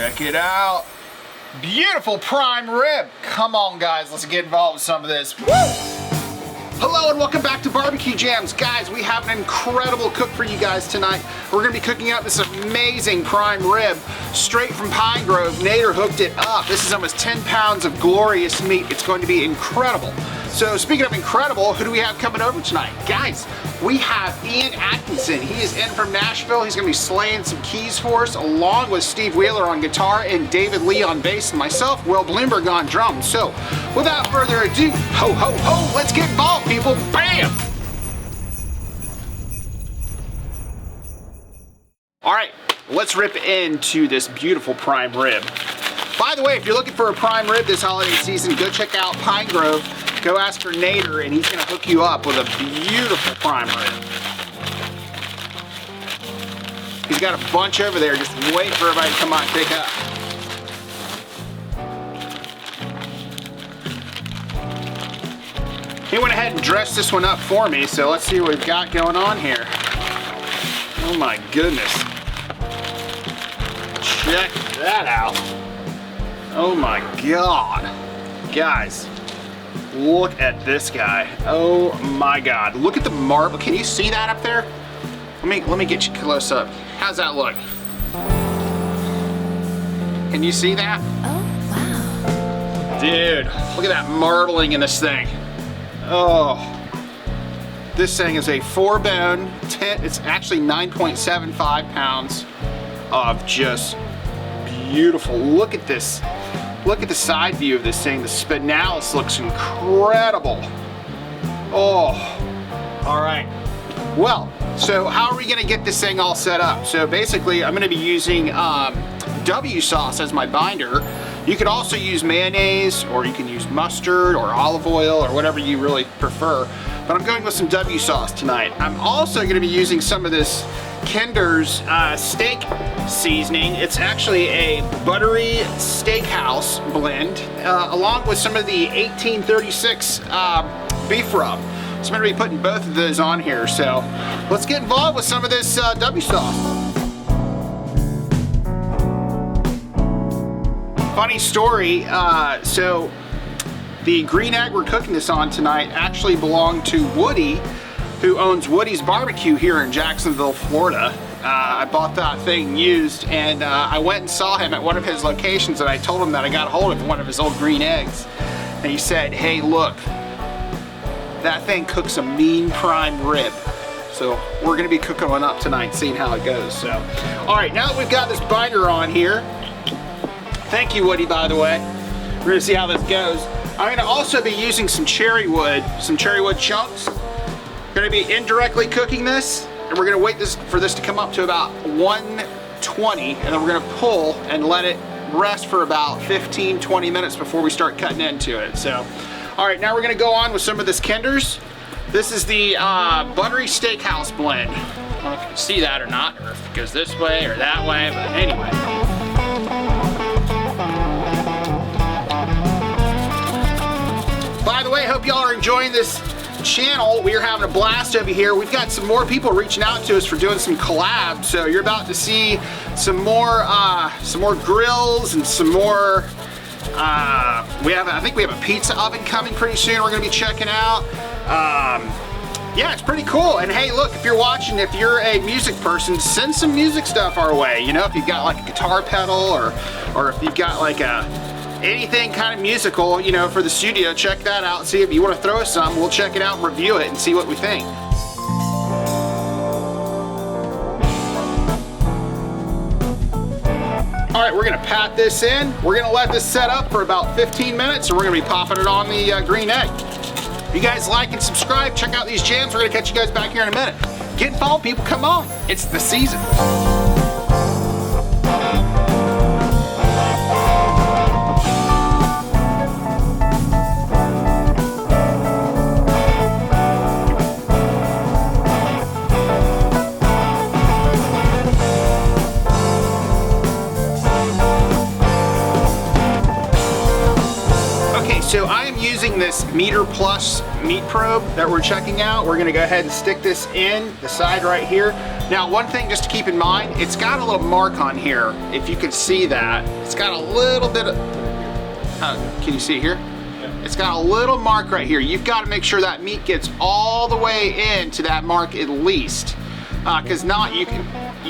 Check it out. Beautiful prime rib. Come on, guys, let's get involved with some of this. Woo! Hello and welcome back to Barbecue Jams. Guys, we have an incredible cook for you guys tonight. We're gonna be cooking up this amazing prime rib straight from Pine Grove. Nader hooked it up. This is almost 10 pounds of glorious meat. It's going to be incredible. So speaking of incredible, who do we have coming over tonight? Guys, we have Ian Atkinson. He is in from Nashville. He's gonna be slaying some keys for us, along with Steve Wheeler on guitar and David Lee on bass, and myself, Will Bloomberg on drums. So without further ado, ho, ho, ho, let's get involved, people. Bam! All right, let's rip into this beautiful prime rib. By the way, if you're looking for a prime rib this holiday season, go check out Pine Grove. Go ask for Nader, and he's gonna hook you up with a beautiful prime rib. He's got a bunch over there, just waiting for everybody to come out and pick up. He went ahead and dressed this one up for me, so let's see what we've got going on here. Oh my goodness. Check that out. Oh my God. Guys, look at this guy. Oh my God. Look at the marble. Can you see that up there? Let me get you close up. How's that look? Can you see that? Oh, wow. Dude, look at that marbling in this thing. Oh, this thing is a 4-bone, it's actually 9.75 pounds of just beautiful. Look at this. Look at the side view of this thing. The spinalis looks incredible. Oh, all right. Well, so how are we gonna get this thing all set up? So basically, I'm gonna be using W sauce as my binder. You could also use mayonnaise, or you can use mustard or olive oil or whatever you really prefer. But I'm going with some W sauce tonight. I'm also going to be using some of this Kinder's steak seasoning. It's actually a buttery steakhouse blend, along with some of the 1836 beef rub. So I'm going to be putting both of those on here. So let's get involved with some of this W sauce. Funny story, so the green egg we're cooking this on tonight actually belonged to Woody, who owns Woody's Barbecue here in Jacksonville, Florida. I bought that thing used, and I went and saw him at one of his locations, and I told him that I got a hold of one of his old green eggs. And he said, hey, look, that thing cooks a mean prime rib. So we're gonna be cooking one up tonight, seeing how it goes. So, all right, now that we've got this binder on here, thank you, Woody, by the way. We're gonna see how this goes. I'm gonna also be using some cherry wood chunks. Gonna be indirectly cooking this, and we're gonna wait for this to come up to about 120, and then we're gonna pull and let it rest for about 15-20 minutes before we start cutting into it. So, all right, now we're gonna go on with some of this Kinder's. This is the buttery steakhouse blend. I don't know if you can see that or not, or if it goes this way or that way, but anyway. By the way, hope y'all are enjoying this channel. We are having a blast over here. We've got some more people reaching out to us for doing some collabs, so you're about to see some more grills and some more. I think we have a pizza oven coming pretty soon. We're gonna be checking out. Yeah, it's pretty cool. And hey, look, if you're watching, if you're a music person, send some music stuff our way. You know, if you've got like a guitar pedal, or if you've got like anything kind of musical, you know, for the studio, check that out. See if you want to throw us some, we'll check it out and review it and see what we think. All right, we're gonna pat this in. We're gonna let this set up for about 15 minutes, and we're gonna be popping it on the green egg. If you guys like and subscribe, check out these jams. We're gonna catch you guys back here in a minute. Get involved, people, come on. It's the season. so I am using this Meter Plus meat probe that we're checking out. We're gonna go ahead and stick this in the side right here. Now, one thing just to keep in mind, it's got a little mark on here. If you can see that, it's got a little bit of, can you see here? It's got a little mark right here. You've got to make sure that meat gets all the way into that mark at least, because not you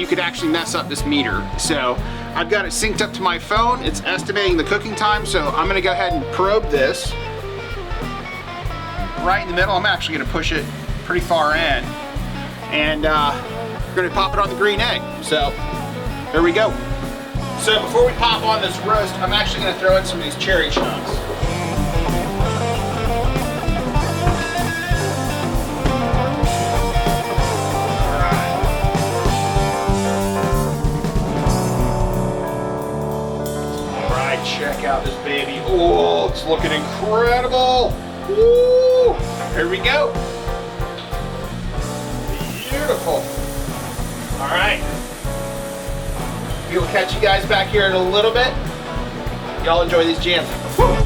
could actually mess up this meter. So I've got it synced up to my phone. It's estimating the cooking time, so I'm gonna go ahead and probe this right in the middle. I'm actually gonna push it pretty far in, and we're gonna pop it on the green egg. So there we go. So before we pop on this roast, I'm actually gonna throw in some of these cherry chunks. Check out this baby. Oh, it's looking incredible. Woo! Here we go. Beautiful. All right. We'll catch you guys back here in a little bit. Y'all enjoy these jams. Woo!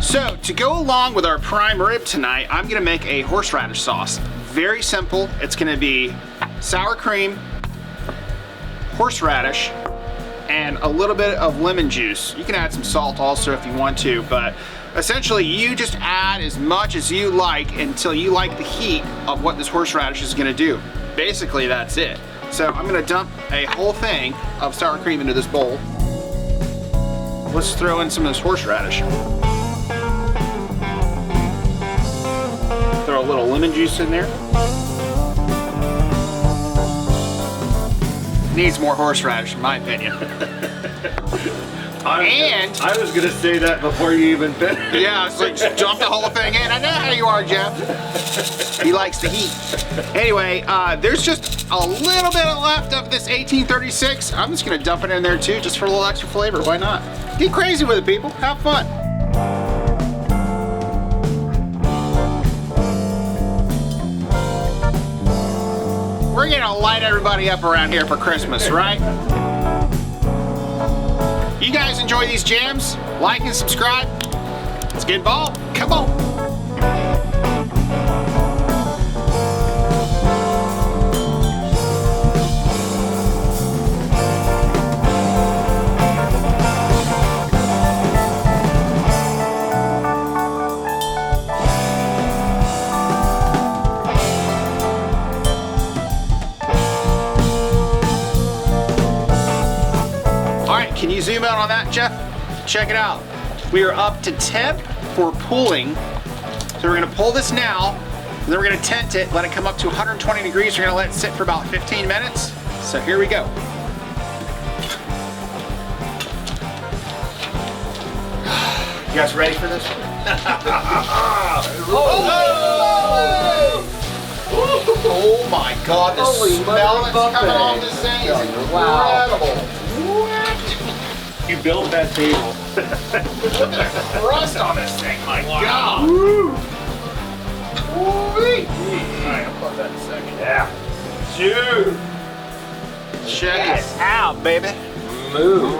So to go along with our prime rib tonight, I'm gonna make a horseradish sauce. Very simple. It's gonna be sour cream, horseradish, and a little bit of lemon juice. You can add some salt also if you want to, but essentially you just add as much as you like until you like the heat of what this horseradish is gonna do. Basically, that's it. So I'm gonna dump a whole thing of sour cream into this bowl. Let's throw in some of this horseradish. Throw a little lemon juice in there. Needs more horseradish, in my opinion. I was gonna say that before you even finished. Yeah, so just dump the whole thing in. I know how you are, Jeff. He likes the heat. Anyway, there's just a little bit left of this 1836. I'm just gonna dump it in there too, just for a little extra flavor. Why not? Get crazy with it, people. Have fun. We're gonna light everybody up around here for Christmas, right? You guys enjoy these jams? Like and subscribe. Let's get involved. Come on. Can you zoom out on that, Jeff? Check it out. We are up to temp for pooling. So we're gonna pull this now, and then we're gonna tent it, let it come up to 120 degrees. We're gonna let it sit for about 15 minutes. So here we go. You guys ready for this? Oh my God, the smell that's coming off this thing is incredible. What? You built that table. Look at the crust on this thing, my God. Woo! Woo-wee. Alright, I'll put that in a second. Yeah. Dude. Check it out, baby. Move.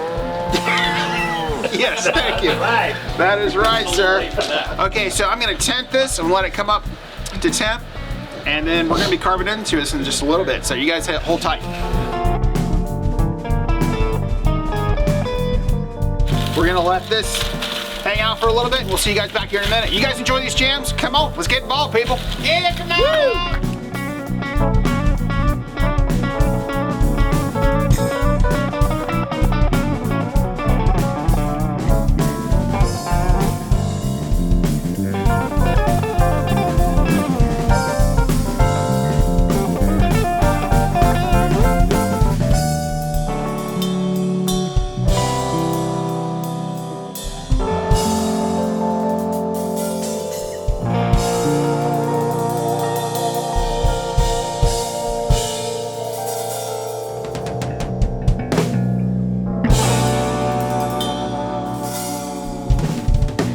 Yes, thank you. Right. That is right, sir. Okay, so I'm gonna tent this and let it come up to temp, and then we're gonna be carving into this in just a little bit. So you guys hold tight. We're gonna let this hang out for a little bit, and we'll see you guys back here in a minute. You guys enjoy these jams? Come on, let's get involved, people. Yeah, come on. Woo!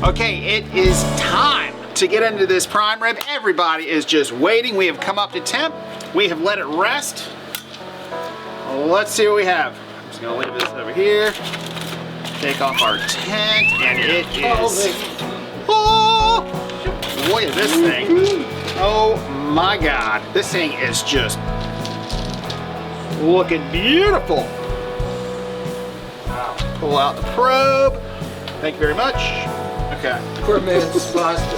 Okay, it is time to get into this prime rib. Everybody is just waiting. We have come up to temp. We have let it rest. Let's see what we have. I'm just gonna leave this over here. Take off our tent, and it is. Oh, look at this thing. Oh my God, this thing is just looking beautiful. Wow. Pull out the probe. Thank you very much. Okay. Poor man's pasta.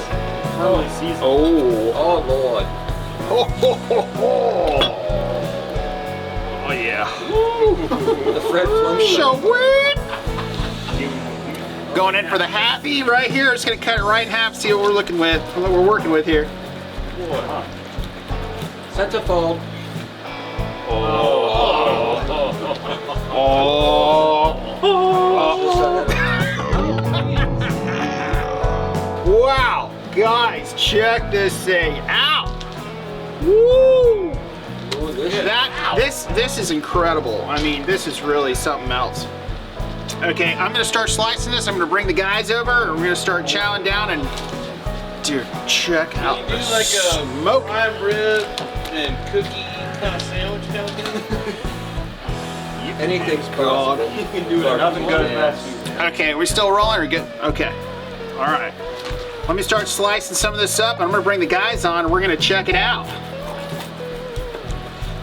Oh Oh Lord. Oh, ho, ho, ho. Oh yeah. The Fred Flintstone. So weird. Going in for the happy right here. Just gonna cut it right in half. See what we're looking with. What we're working with here. Centerfold. Wow, guys, check this thing out. Woo! This is incredible. I mean, this is really something else. Okay, I'm gonna start slicing this. I'm gonna bring the guys over, and we're gonna start chowing down and, dude, check out do the like a smoke. prime rib and cookie kind of sandwich kind of thing. Anything's possible. You can do it. Nothing goes past you. Okay, we still rolling or good? Okay. All right. Let me start slicing some of this up. And I'm gonna bring the guys on and we're gonna check it out.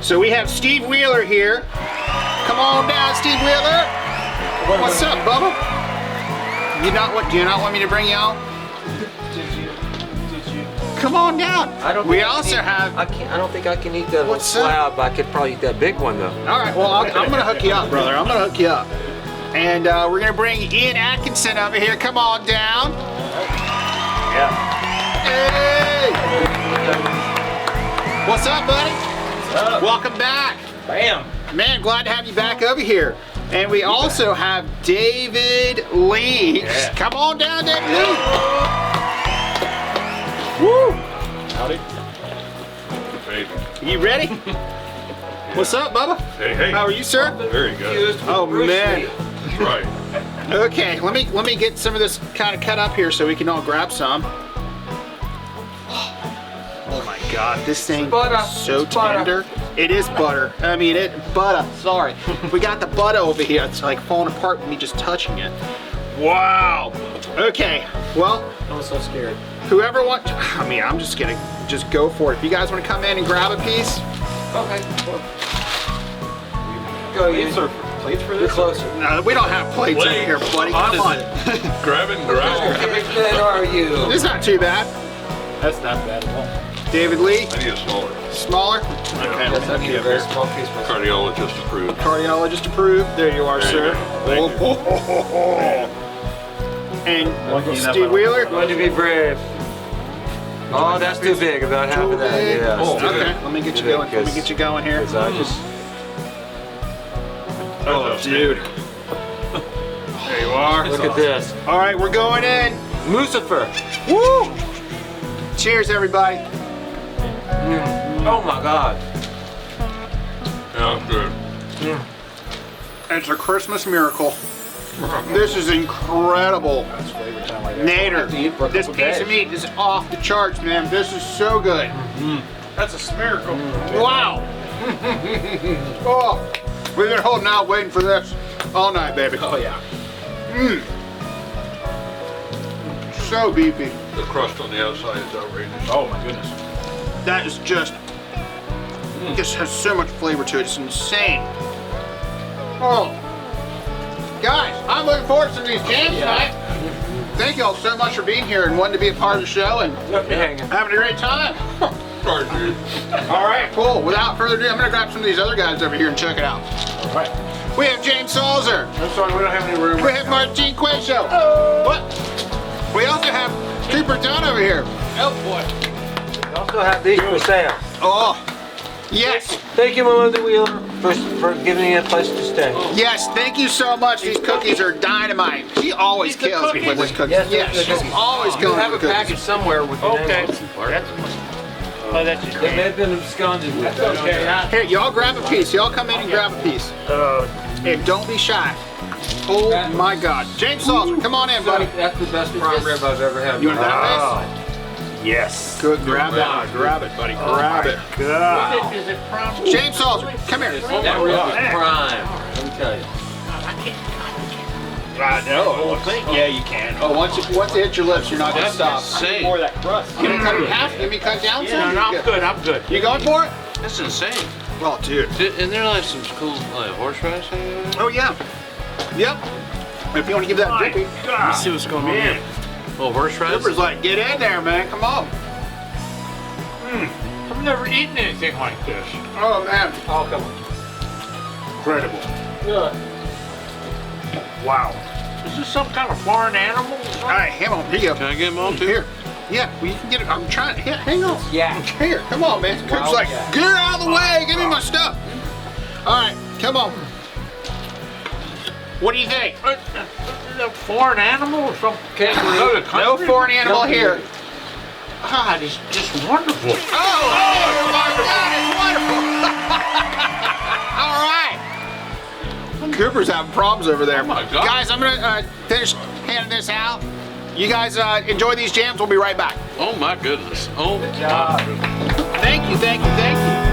So we have Steve Wheeler here. Come on down, Steve Wheeler. What's up, Bubba? Do you not want me to bring you on? Did you? Come on down. We also have. I don't think I can eat that What's slab. I could probably eat that big one though. All right. Well, I'm gonna hook you up, brother. I'm gonna hook you up. And we're gonna bring Ian Atkinson over here. Come on down. Yeah. Hey! What's up, buddy? What's up? Welcome back. Bam. Man, glad to have you back over here. And we also have David Lee. Yeah. Come on down, David Lee. Woo! Howdy. Hey, You ready? What's up, Bubba? hey, How are you, sir? very good. Oh man. That's right. Okay, let me get some of this kind of cut up here so we can all grab some. Oh my God, this thing Butter. is so It's butter. tender. It is butter. I mean, butter. Sorry, we got the butter over here. It's like falling apart with me just touching it. Wow. Okay. Well, I'm so scared. whoever wants. I mean, I'm just gonna go for it. If you guys want to come in and grab a piece, Okay. Go, you. Plates for You're this? closer. no, we don't have plates over here, buddy. Come on. Grab it and grab How it. big man are you? This is not too bad. That's not bad at all. David Lee, I need a smaller. smaller. Okay. Yes, I need a very small piece. myself. Cardiologist approved. Cardiologist approved. There you are, There you sir. go. Thank you. And Lucky enough I Steve don't- Wheeler. Going to be brave. Oh, that's too big. About half of that. big? Yeah. Oh, Okay, let me get you going. Let me get you going here. I just. Oh, dude. There you are. Look at this. All right, we're going in. Lucifer. Woo! Cheers, everybody. Oh my God. Yeah, good. It's a Christmas miracle. This is incredible. Nader, this piece of meat is off the charts, man. This is so good. That's a miracle. Wow. Oh, we've been holding out waiting for this all night, baby. Oh yeah. So beefy. The crust on the outside is outrageous. Oh my goodness. That is just has so much flavor to it. It's insane. Oh, guys, I'm looking forward to these jams tonight. Thank you all so much for being here and wanting to be a part of the show and Left me hanging. having a great time. Sorry, dude. All right, cool. Without further ado, I'm gonna grab some of these other guys over here and check it out. All right. We have James Salzer. I'm sorry, we don't have any room. We have Martin Quayshow. What? We also have Cooper Dunn over here. Oh boy. We also have these for sale. Oh, yes. Thank you, Melinda Wheeler, for giving me a place to stay. Yes, thank you so much. These cookies are dynamite. She always These are kills me with this cookie. Yes, Yes, they're she's cookies. always You killing have me a with package cookies. somewhere with your Okay. name. That's just. They may have been absconded with. Okay. Here, y'all grab a piece. Y'all come in and grab a piece. And don't be shy. Oh my God. James Salter, come on in, buddy. That's the best prime rib I've ever had. You want that Yes. Good, grab that. Grab it, buddy. Grab it. God. Is it prime? James Salter, come here. That rib is prime. Let me tell you. I know. Yeah, you can. Oh, once it hits your lips, you're not gonna stop. Insane. More of that crust. Can you cut it in half? Give me cut down some? No, I'm good. I'm good. You going for it? That's insane. Oh, dude. And there like some cool horseradish in there? Oh, yeah. Yep. If you want to give that drippy. Let's see what's going on here. Oh, horseradish? Ripper's like, get in there, man. Come on. I've never eaten anything like this. Oh, man. Oh, come on. Incredible. Yeah. Wow. Is this some kind of foreign animal? All right, hang on. Here you go. Can I get them all too? Here. Yeah, well, you can get it. I'm trying. Here, hang on. Yeah. Here, come on, man. Cook's Wild like, cat. get it out of the way. Give me my stuff. All right, come on. What do you think? A foreign animal or some Kangaroo. No foreign animal here. God, it's just wonderful. Oh my God, it's wonderful. All right. Cooper's having problems over there. Oh my God. Guys, I'm gonna finish handing this out. You guys enjoy these jams. We'll be right back. Oh my goodness. Oh my job. goodness. Thank you, thank you, thank you.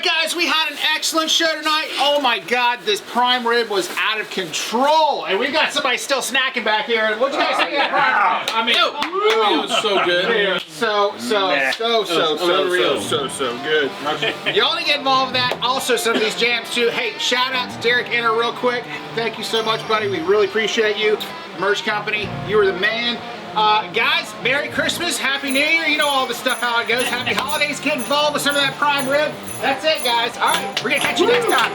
Guys, we had an excellent show tonight. Oh my God, this prime rib was out of control. And we got somebody still snacking back here. What you guys think of that prime rib? I mean, It was so good. so good. Y'all need to get involved in that. Also, some of these jams too. Hey, shout out to Derek Inner real quick. Thank you so much, buddy. We really appreciate you. Merch Company, you were the man. Guys, Merry Christmas, Happy New Year. You know all the stuff, how it goes. Happy holidays. Get involved with some of that prime rib. That's it, guys. All right, we're going to catch you next time.